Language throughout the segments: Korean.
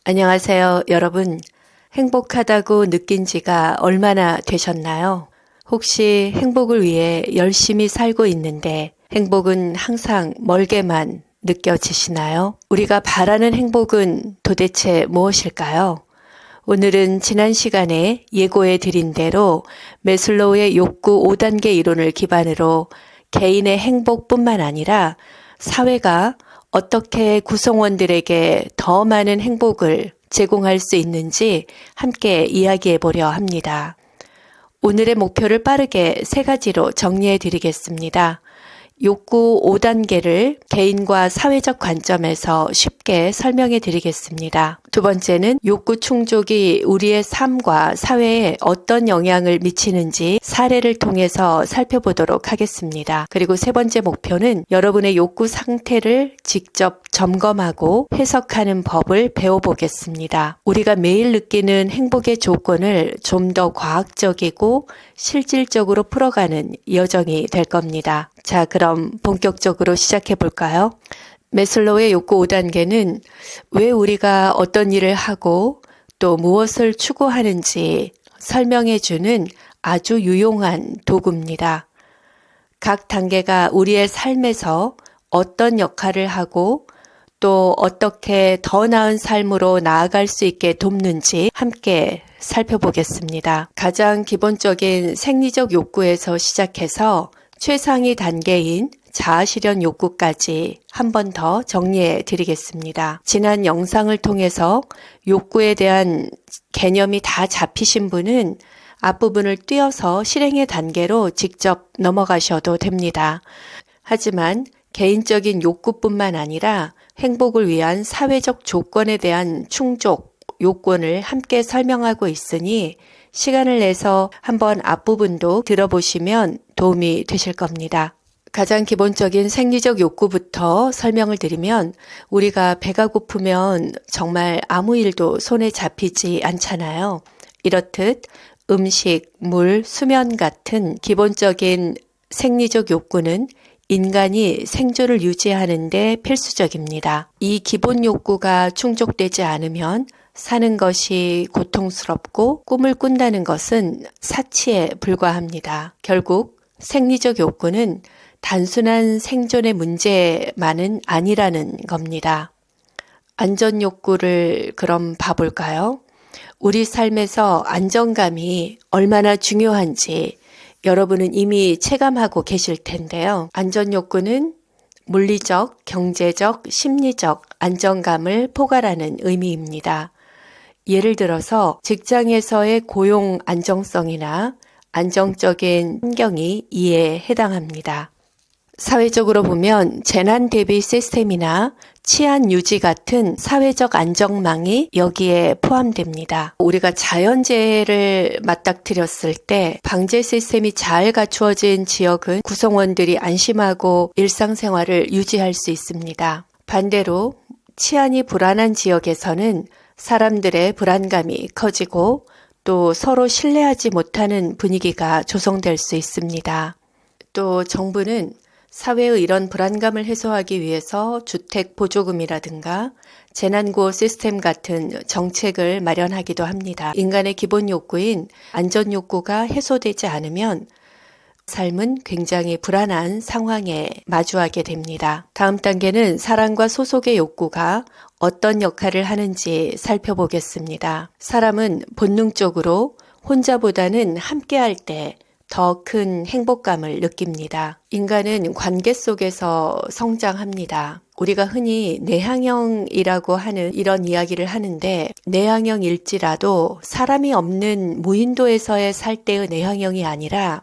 안녕하세요, 여러분. 행복하다고 느낀 지가 얼마나 되셨나요? 혹시 행복을 위해 열심히 살고 있는데 행복은 항상 멀게만 느껴지시나요? 우리가 바라는 행복은 도대체 무엇일까요? 오늘은 지난 시간에 예고해 드린 대로 매슬로우의 욕구 5단계 이론을 기반으로 개인의 행복뿐만 아니라 사회가 어떻게 구성원들에게 더 많은 행복을 제공할 수 있는지 함께 이야기해 보려 합니다. 오늘의 목표를 빠르게 3가지로 정리해 드리겠습니다. 욕구 5단계를 개인과 사회적 관점에서 쉽게 설명해 드리겠습니다. 두 번째는 욕구 충족이 우리의 삶과 사회에 어떤 영향을 미치는지 사례를 통해서 살펴보도록 하겠습니다. 그리고 세 번째 목표는 여러분의 욕구 상태를 직접 점검하고 해석하는 법을 배워보겠습니다. 우리가 매일 느끼는 행복의 조건을 좀 더 과학적이고 실질적으로 풀어가는 여정이 될 겁니다. 자, 그럼 본격적으로 시작해 볼까요? 매슬로우의 욕구 5단계는 왜 우리가 어떤 일을 하고 또 무엇을 추구하는지 설명해 주는 아주 유용한 도구입니다. 각 단계가 우리의 삶에서 어떤 역할을 하고 또 어떻게 더 나은 삶으로 나아갈 수 있게 돕는지 함께 살펴보겠습니다. 가장 기본적인 생리적 욕구에서 시작해서 최상위 단계인 자아실현 욕구까지 한 번 더 정리해 드리겠습니다. 지난 영상을 통해서 욕구에 대한 개념이 다 잡히신 분은 앞부분을 띄어서 실행의 단계로 직접 넘어가셔도 됩니다. 하지만 개인적인 욕구뿐만 아니라 행복을 위한 사회적 조건에 대한 충족, 요건을 함께 설명하고 있으니 시간을 내서 한번 앞부분도 들어보시면 도움이 되실 겁니다. 가장 기본적인 생리적 욕구부터 설명을 드리면 우리가 배가 고프면 정말 아무 일도 손에 잡히지 않잖아요. 이렇듯 음식, 물, 수면 같은 기본적인 생리적 욕구는 인간이 생존을 유지하는 데 필수적입니다. 이 기본 욕구가 충족되지 않으면 사는 것이 고통스럽고 꿈을 꾼다는 것은 사치에 불과합니다. 결국 생리적 욕구는 단순한 생존의 문제만은 아니라는 겁니다. 안전 욕구를 그럼 봐볼까요? 우리 삶에서 안정감이 얼마나 중요한지 여러분은 이미 체감하고 계실 텐데요. 안전 욕구는 물리적, 경제적, 심리적 안정감을 포괄하는 의미입니다. 예를 들어서 직장에서의 고용 안정성이나 안정적인 환경이 이에 해당합니다. 사회적으로 보면 재난 대비 시스템이나 치안 유지 같은 사회적 안정망이 여기에 포함됩니다. 우리가 자연재해를 맞닥뜨렸을 때 방제 시스템이 잘 갖추어진 지역은 구성원들이 안심하고 일상생활을 유지할 수 있습니다. 반대로 치안이 불안한 지역에서는 사람들의 불안감이 커지고 또 서로 신뢰하지 못하는 분위기가 조성될 수 있습니다. 또 정부는 사회의 이런 불안감을 해소하기 위해서 주택 보조금이라든가 재난구호 시스템 같은 정책을 마련하기도 합니다. 인간의 기본 욕구인 안전 욕구가 해소되지 않으면 삶은 굉장히 불안한 상황에 마주하게 됩니다. 다음 단계는 사랑과 소속의 욕구가 어떤 역할을 하는지 살펴보겠습니다. 사람은 본능적으로 혼자보다는 함께할 때 더 큰 행복감을 느낍니다. 인간은 관계 속에서 성장합니다. 우리가 흔히 내향형이라고 하는 이런 이야기를 하는데 내향형일지라도 사람이 없는 무인도에서의 살 때의 내향형이 아니라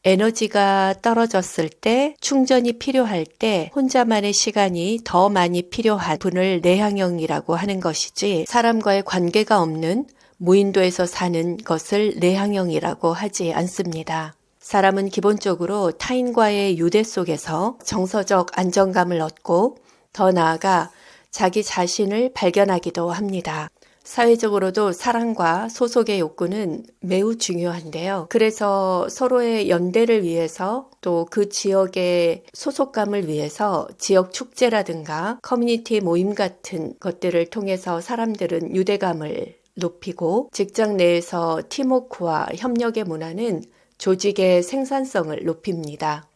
에너지가 떨어졌을 때, 충전이 필요할 때 혼자만의 시간이 더 많이 필요한 분을 내향형이라고 하는 것이지 사람과의 관계가 없는 무인도에서 사는 것을 내향형이라고 하지 않습니다. 사람은 기본적으로 타인과의 유대 속에서 정서적 안정감을 얻고 더 나아가 자기 자신을 발견하기도 합니다. 사회적으로도 사랑과 소속의 욕구는 매우 중요한데요. 그래서 서로의 연대를 위해서 또 그 지역의 소속감을 위해서 지역 축제라든가 커뮤니티 모임 같은 것들을 통해서 사람들은 유대감을 높이고 직장 내에서 팀워크와 협력의 문화는 조직의 생산성을 높입니다.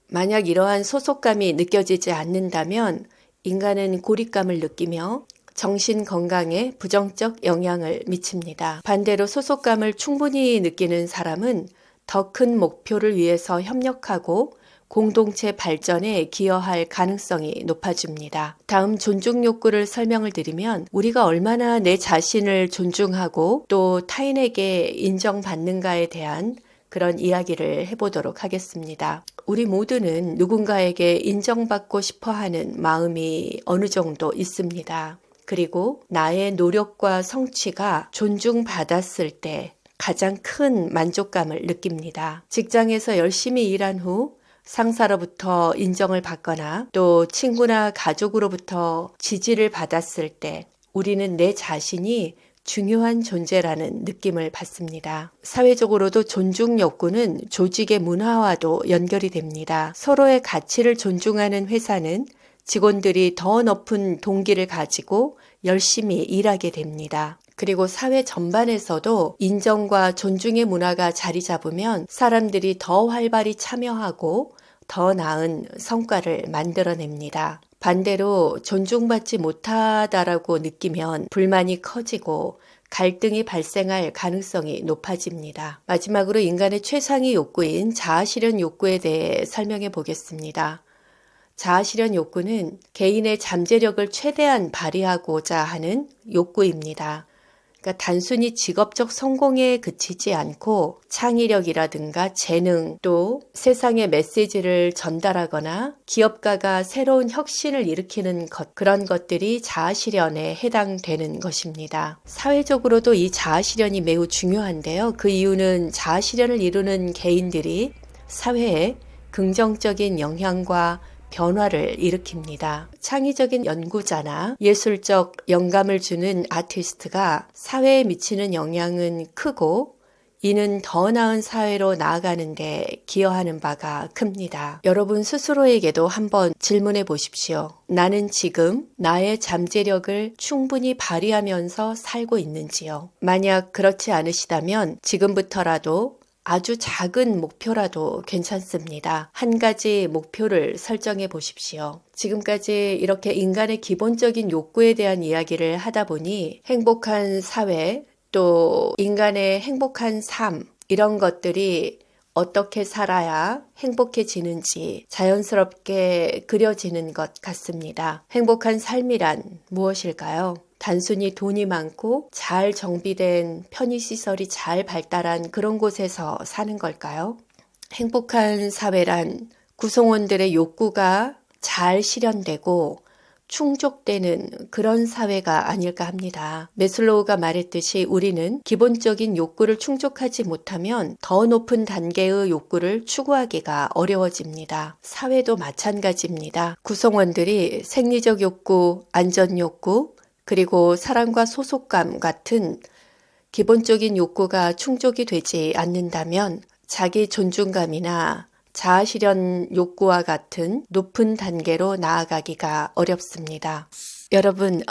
만약 이러한 소속감이 느껴지지 않는다면 인간은 고립감을 느끼며 정신 건강에 부정적 영향을 미칩니다. 반대로 소속감을 충분히 느끼는 사람은 더 큰 목표를 위해서 협력하고 공동체 발전에 기여할 가능성이 높아집니다. 다음 존중 욕구를 설명을 드리면 우리가 얼마나 내 자신을 존중하고 또 타인에게 인정받는가에 대한 그런 이야기를 해보도록 하겠습니다. 우리 모두는 누군가에게 인정받고 싶어 하는 마음이 어느 정도 있습니다. 그리고 나의 노력과 성취가 존중받았을 때 가장 큰 만족감을 느낍니다. 직장에서 열심히 일한 후 상사로부터 인정을 받거나 또 친구나 가족으로부터 지지를 받았을 때 우리는 내 자신이 중요한 존재라는 느낌을 받습니다. 사회적으로도 존중 욕구는 조직의 문화와도 연결이 됩니다. 서로의 가치를 존중하는 회사는 직원들이 더 높은 동기를 가지고 열심히 일하게 됩니다. 그리고 사회 전반에서도 인정과 존중의 문화가 자리 잡으면 사람들이 더 활발히 참여하고 더 나은 성과를 만들어냅니다. 반대로 존중받지 못하다라고 느끼면 불만이 커지고 갈등이 발생할 가능성이 높아집니다. 마지막으로 인간의 최상위 욕구인 자아실현 욕구에 대해 설명해 보겠습니다. 자아실현 욕구는 개인의 잠재력을 최대한 발휘하고자 하는 욕구입니다. 그러니까 단순히 직업적 성공에 그치지 않고 창의력이라든가 재능 또 세상의 메시지를 전달하거나 기업가가 새로운 혁신을 일으키는 그런 것들이 자아실현에 해당되는 것입니다. 사회적으로도 이 자아실현이 매우 중요한데요. 그 이유는 자아실현을 이루는 개인들이 사회에 긍정적인 영향과 변화를 일으킵니다. 창의적인 연구자나 예술적 영감을 주는 아티스트가 사회에 미치는 영향은 크고 이는 더 나은 사회로 나아가는 데 기여하는 바가 큽니다. 여러분 스스로에게도 한번 질문해 보십시오. 나는 지금 나의 잠재력을 충분히 발휘하면서 살고 있는지요? 만약 그렇지 않으시다면 지금부터라도 아주 작은 목표라도 괜찮습니다. 한 가지 목표를 설정해 보십시오. 지금까지 이렇게 인간의 기본적인 욕구에 대한 이야기를 하다 보니 행복한 사회, 또 인간의 행복한 삶, 이런 것들이 어떻게 살아야 행복해지는지 자연스럽게 그려지는 것 같습니다. 행복한 삶이란 무엇일까요? 단순히 돈이 많고 잘 정비된 편의시설이 잘 발달한 그런 곳에서 사는 걸까요? 행복한 사회란 구성원들의 욕구가 잘 실현되고 충족되는 그런 사회가 아닐까 합니다. 매슬로우가 말했듯이 우리는 기본적인 욕구를 충족하지 못하면 더 높은 단계의 욕구를 추구하기가 어려워집니다. 사회도 마찬가지입니다. 구성원들이 생리적 욕구, 안전 욕구, 그리고 사랑과 소속감 같은 기본적인 욕구가 충족이 되지 않는다면 자기 존중감이나 자아실현 욕구와 같은 높은 단계로 나아가기가 어렵습니다. 여러분,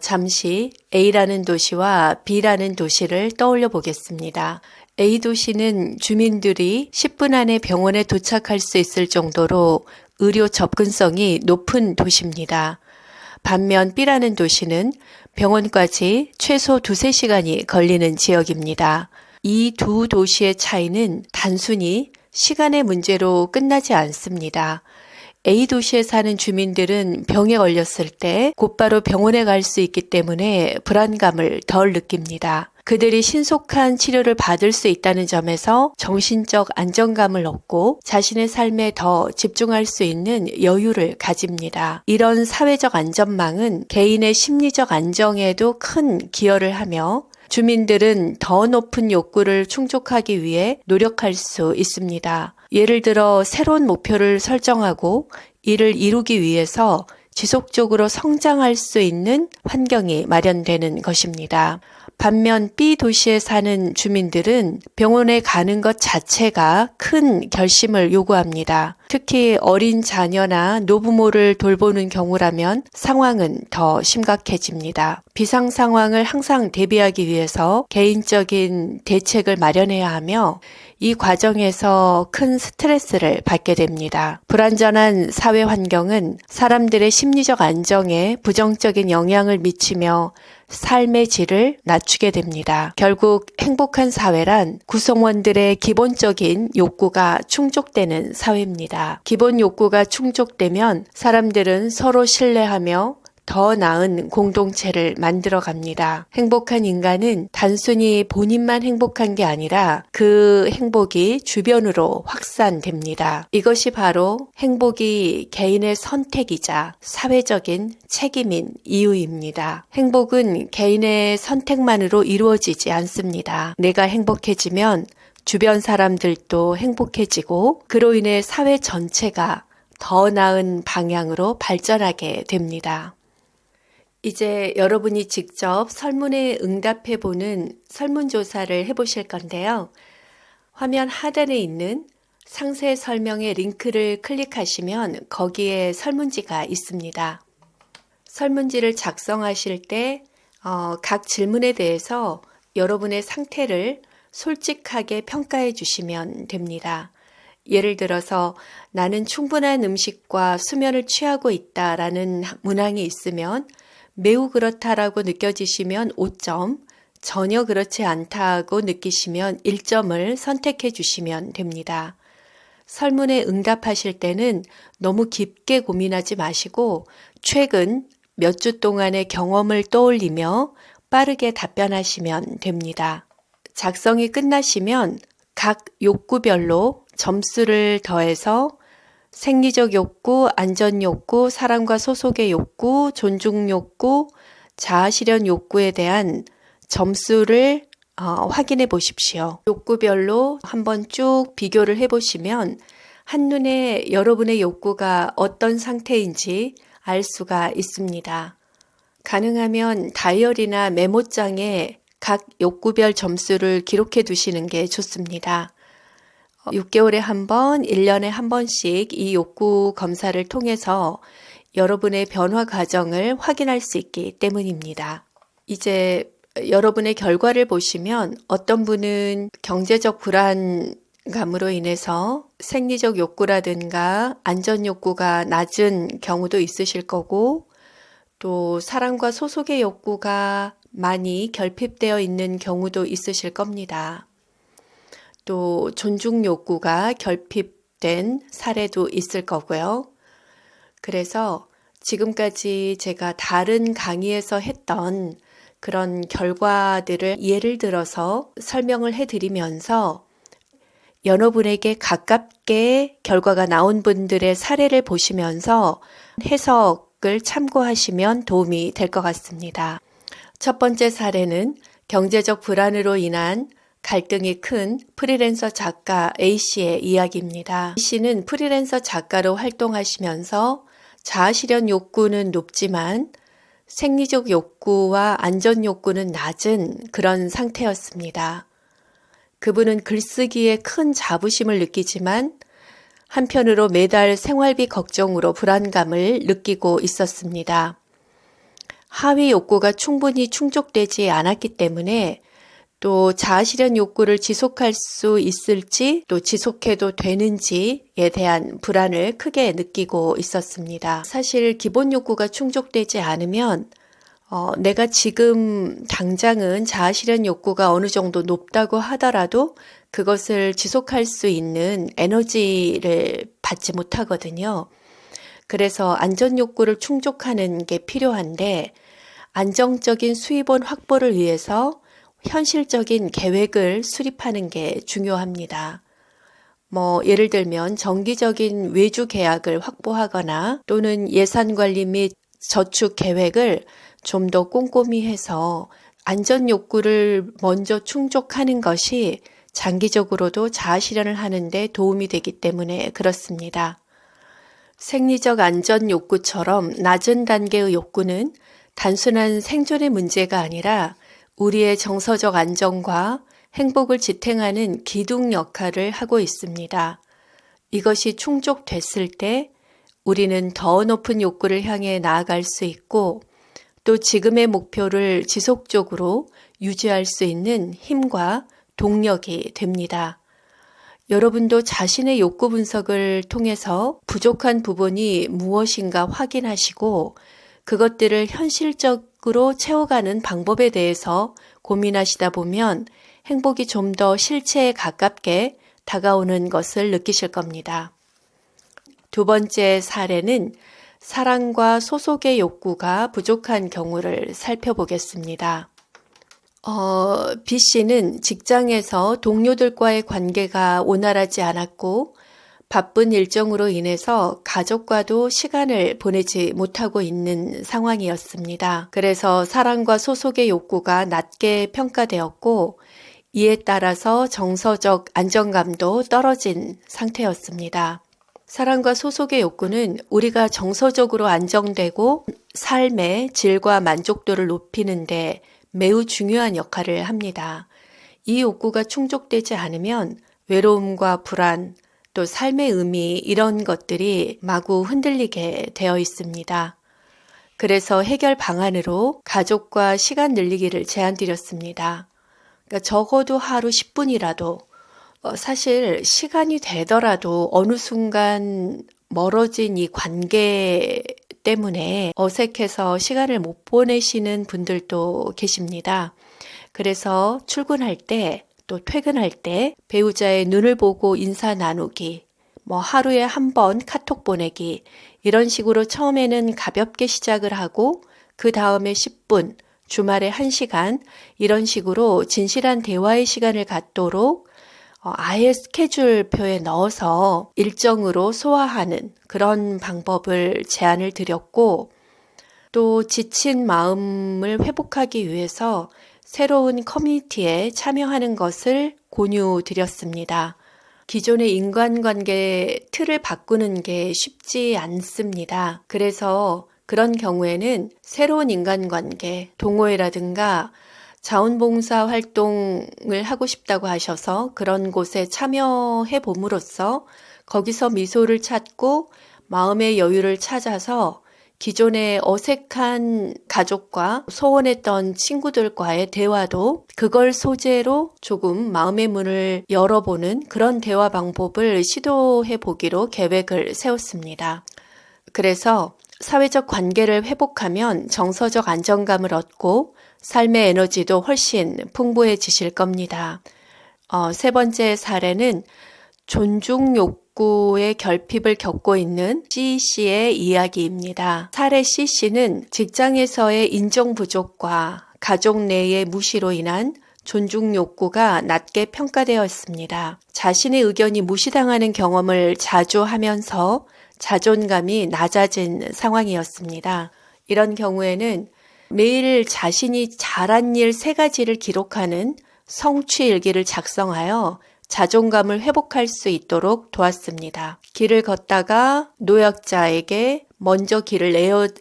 잠시 A라는 도시와 B라는 도시를 떠올려 보겠습니다. A 도시는 주민들이 10분 안에 병원에 도착할 수 있을 정도로 의료 접근성이 높은 도시입니다. 반면 B라는 도시는 병원까지 최소 2-3시간이 걸리는 지역입니다. 이 두 도시의 차이는 단순히 시간의 문제로 끝나지 않습니다. A 도시에 사는 주민들은 병에 걸렸을 때 곧바로 병원에 갈 수 있기 때문에 불안감을 덜 느낍니다. 그들이 신속한 치료를 받을 수 있다는 점에서 정신적 안정감을 얻고 자신의 삶에 더 집중할 수 있는 여유를 가집니다. 이런 사회적 안전망은 개인의 심리적 안정에도 큰 기여를 하며 주민들은 더 높은 욕구를 충족하기 위해 노력할 수 있습니다. 예를 들어 새로운 목표를 설정하고 이를 이루기 위해서 지속적으로 성장할 수 있는 환경이 마련되는 것입니다. 반면 B 도시에 사는 주민들은 병원에 가는 것 자체가 큰 결심을 요구합니다. 특히 어린 자녀나 노부모를 돌보는 경우라면 상황은 더 심각해집니다. 비상 상황을 항상 대비하기 위해서 개인적인 대책을 마련해야 하며 이 과정에서 큰 스트레스를 받게 됩니다. 불안전한 사회 환경은 사람들의 심리적 안정에 부정적인 영향을 미치며 삶의 질을 낮추게 됩니다. 결국 행복한 사회란 구성원들의 기본적인 욕구가 충족되는 사회입니다. 기본 욕구가 충족되면 사람들은 서로 신뢰하며 더 나은 공동체를 만들어 갑니다. 행복한 인간은 단순히 본인만 행복한 게 아니라 그 행복이 주변으로 확산됩니다. 이것이 바로 행복이 개인의 선택이자 사회적인 책임인 이유입니다. 행복은 개인의 선택만으로 이루어지지 않습니다. 내가 행복해지면 주변 사람들도 행복해지고 그로 인해 사회 전체가 더 나은 방향으로 발전하게 됩니다. 이제 여러분이 직접 설문에 응답해보는 설문조사를 해보실 건데요. 화면 하단에 있는 상세 설명의 링크를 클릭하시면 거기에 설문지가 있습니다. 설문지를 작성하실 때 각 질문에 대해서 여러분의 상태를 솔직하게 평가해 주시면 됩니다. 예를 들어서 나는 충분한 음식과 수면을 취하고 있다라는 문항이 있으면 매우 그렇다라고 느껴지시면 5점, 전혀 그렇지 않다고 느끼시면 1점을 선택해 주시면 됩니다. 설문에 응답하실 때는 너무 깊게 고민하지 마시고 최근 몇 주 동안의 경험을 떠올리며 빠르게 답변하시면 됩니다. 작성이 끝나시면 각 욕구별로 점수를 더해서 생리적 욕구, 안전 욕구, 사랑과 소속의 욕구, 존중 욕구, 자아실현 욕구에 대한 점수를 확인해 보십시오. 욕구별로 한번 쭉 비교를 해 보시면 한눈에 여러분의 욕구가 어떤 상태인지 알 수가 있습니다. 가능하면 다이어리나 메모장에 각 욕구별 점수를 기록해 두시는 게 좋습니다. 6개월에 한 번, 1년에 한 번씩 이 욕구 검사를 통해서 여러분의 변화 과정을 확인할 수 있기 때문입니다. 이제 여러분의 결과를 보시면 어떤 분은 경제적 불안감으로 인해서 생리적 욕구라든가 안전 욕구가 낮은 경우도 있으실 거고 또 사랑과 소속의 욕구가 많이 결핍되어 있는 경우도 있으실 겁니다. 또 존중 욕구가 결핍된 사례도 있을 거고요. 그래서 지금까지 제가 다른 강의에서 했던 그런 결과들을 예를 들어서 설명을 해드리면서 여러분에게 가깝게 결과가 나온 분들의 사례를 보시면서 해석을 참고하시면 도움이 될 것 같습니다. 첫 번째 사례는 경제적 불안으로 인한 갈등이 큰 프리랜서 작가 A씨의 이야기입니다. A씨는 프리랜서 작가로 활동하시면서 자아실현 욕구는 높지만 생리적 욕구와 안전 욕구는 낮은 그런 상태였습니다. 그분은 글쓰기에 큰 자부심을 느끼지만 한편으로 매달 생활비 걱정으로 불안감을 느끼고 있었습니다. 하위 욕구가 충분히 충족되지 않았기 때문에 또 자아실현 욕구를 지속할 수 있을지 또 지속해도 되는지에 대한 불안을 크게 느끼고 있었습니다. 사실 기본 욕구가 충족되지 않으면 내가 지금 당장은 자아실현 욕구가 어느 정도 높다고 하더라도 그것을 지속할 수 있는 에너지를 받지 못하거든요. 그래서 안전 욕구를 충족하는 게 필요한데 안정적인 수입원 확보를 위해서 현실적인 계획을 수립하는 게 중요합니다. 예를 들면 정기적인 외주 계약을 확보하거나 또는 예산 관리 및 저축 계획을 좀 더 꼼꼼히 해서 안전 욕구를 먼저 충족하는 것이 장기적으로도 자아실현을 하는 데 도움이 되기 때문에 그렇습니다. 생리적 안전 욕구처럼 낮은 단계의 욕구는 단순한 생존의 문제가 아니라 우리의 정서적 안정과 행복을 지탱하는 기둥 역할을 하고 있습니다. 이것이 충족됐을 때 우리는 더 높은 욕구를 향해 나아갈 수 있고 또 지금의 목표를 지속적으로 유지할 수 있는 힘과 동력이 됩니다. 여러분도 자신의 욕구 분석을 통해서 부족한 부분이 무엇인가 확인하시고 그것들을 현실적으로 채워가는 방법에 대해서 고민하시다 보면 행복이 좀 더 실체에 가깝게 다가오는 것을 느끼실 겁니다. 두 번째 사례는 사랑과 소속의 욕구가 부족한 경우를 살펴보겠습니다. B 씨는 직장에서 동료들과의 관계가 원활하지 않았고 바쁜 일정으로 인해서 가족과도 시간을 보내지 못하고 있는 상황이었습니다. 그래서 사랑과 소속의 욕구가 낮게 평가되었고 이에 따라서 정서적 안정감도 떨어진 상태였습니다. 사랑과 소속의 욕구는 우리가 정서적으로 안정되고 삶의 질과 만족도를 높이는 데 매우 중요한 역할을 합니다. 이 욕구가 충족되지 않으면 외로움과 불안, 또 삶의 의미 이런 것들이 마구 흔들리게 되어 있습니다. 그래서 해결 방안으로 가족과 시간 늘리기를 제안드렸습니다. 그러니까 적어도 하루 10분이라도 사실 시간이 되더라도 어느 순간 멀어진 이 관계 때문에 어색해서 시간을 못 보내시는 분들도 계십니다. 그래서 출근할 때 또 퇴근할 때 배우자의 눈을 보고 인사 나누기, 하루에 한 번 카톡 보내기 이런 식으로 처음에는 가볍게 시작을 하고 그 다음에 10분, 주말에 1시간 이런 식으로 진실한 대화의 시간을 갖도록 아예 스케줄표에 넣어서 일정으로 소화하는 그런 방법을 제안을 드렸고 또 지친 마음을 회복하기 위해서 새로운 커뮤니티에 참여하는 것을 권유드렸습니다. 기존의 인간관계 틀을 바꾸는 게 쉽지 않습니다. 그래서 그런 경우에는 새로운 인간관계, 동호회라든가 자원봉사 활동을 하고 싶다고 하셔서 그런 곳에 참여해 봄으로써 거기서 미소를 찾고 마음의 여유를 찾아서 기존의 어색한 가족과 소원했던 친구들과의 대화도 그걸 소재로 조금 마음의 문을 열어보는 그런 대화 방법을 시도해 보기로 계획을 세웠습니다. 그래서 사회적 관계를 회복하면 정서적 안정감을 얻고 삶의 에너지도 훨씬 풍부해지실 겁니다. 세 번째 사례는 존중 욕구의 결핍을 겪고 있는 C씨의 이야기입니다. 사례 C씨는 직장에서의 인정 부족과 가족 내의 무시로 인한 존중 욕구가 낮게 평가되었습니다. 자신의 의견이 무시당하는 경험을 자주 하면서 자존감이 낮아진 상황이었습니다. 이런 경우에는 매일 자신이 잘한 일 3가지를 기록하는 성취일기를 작성하여 자존감을 회복할 수 있도록 도왔습니다. 길을 걷다가 노약자에게 먼저 길을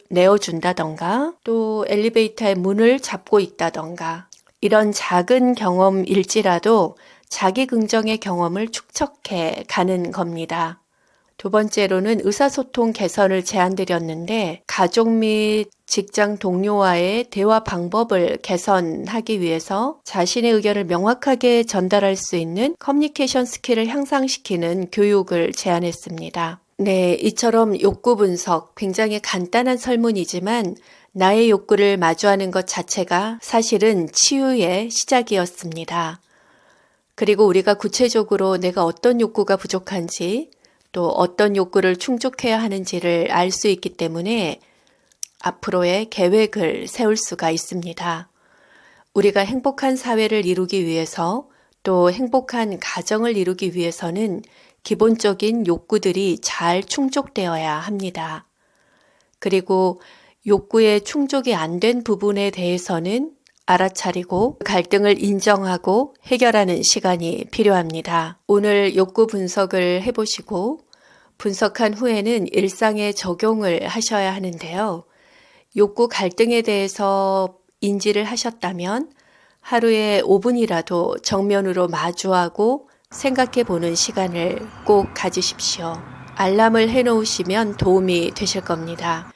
내어준다던가 또 엘리베이터의 문을 잡고 있다던가 이런 작은 경험일지라도 자기 긍정의 경험을 축적해 가는 겁니다. 두 번째로는 의사소통 개선을 제안드렸는데 가족 및 직장 동료와의 대화 방법을 개선하기 위해서 자신의 의견을 명확하게 전달할 수 있는 커뮤니케이션 스킬을 향상시키는 교육을 제안했습니다. 네, 이처럼 욕구 분석, 굉장히 간단한 설문이지만 나의 욕구를 마주하는 것 자체가 사실은 치유의 시작이었습니다. 그리고 우리가 구체적으로 내가 어떤 욕구가 부족한지 또 어떤 욕구를 충족해야 하는지를 알 수 있기 때문에 앞으로의 계획을 세울 수가 있습니다. 우리가 행복한 사회를 이루기 위해서 또 행복한 가정을 이루기 위해서는 기본적인 욕구들이 잘 충족되어야 합니다. 그리고 욕구의 충족이 안 된 부분에 대해서는 알아차리고 갈등을 인정하고 해결하는 시간이 필요합니다. 오늘 욕구 분석을 해보시고 분석한 후에는 일상에 적용을 하셔야 하는데요. 욕구 갈등에 대해서 인지를 하셨다면 하루에 5분이라도 정면으로 마주하고 생각해 보는 시간을 꼭 가지십시오. 알람을 해놓으시면 도움이 되실 겁니다.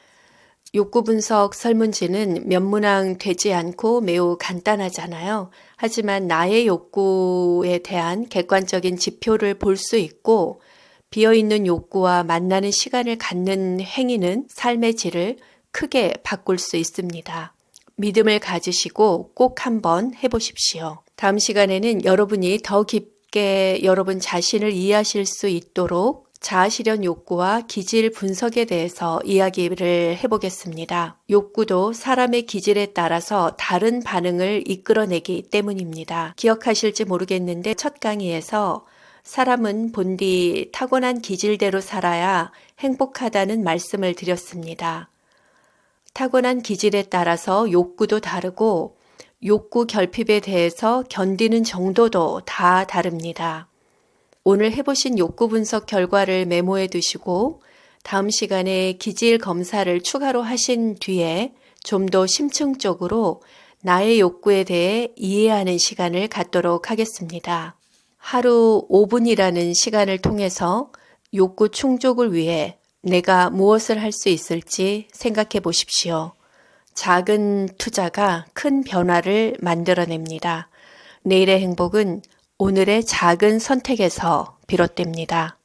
욕구 분석 설문지는 면문항 되지 않고 매우 간단하잖아요. 하지만 나의 욕구에 대한 객관적인 지표를 볼 수 있고 비어있는 욕구와 만나는 시간을 갖는 행위는 삶의 질을 크게 바꿀 수 있습니다. 믿음을 가지시고 꼭 한번 해보십시오. 다음 시간에는 여러분이 더 깊게 여러분 자신을 이해하실 수 있도록 자아실현 욕구와 기질 분석에 대해서 이야기를 해보겠습니다. 욕구도 사람의 기질에 따라서 다른 반응을 이끌어내기 때문입니다. 기억하실지 모르겠는데 첫 강의에서 사람은 본디 타고난 기질대로 살아야 행복하다는 말씀을 드렸습니다. 타고난 기질에 따라서 욕구도 다르고 욕구 결핍에 대해서 견디는 정도도 다 다릅니다. 오늘 해보신 욕구 분석 결과를 메모해 두시고 다음 시간에 기질 검사를 추가로 하신 뒤에 좀 더 심층적으로 나의 욕구에 대해 이해하는 시간을 갖도록 하겠습니다. 하루 5분이라는 시간을 통해서 욕구 충족을 위해 내가 무엇을 할 수 있을지 생각해 보십시오. 작은 투자가 큰 변화를 만들어냅니다. 내일의 행복은 오늘의 작은 선택에서 비롯됩니다.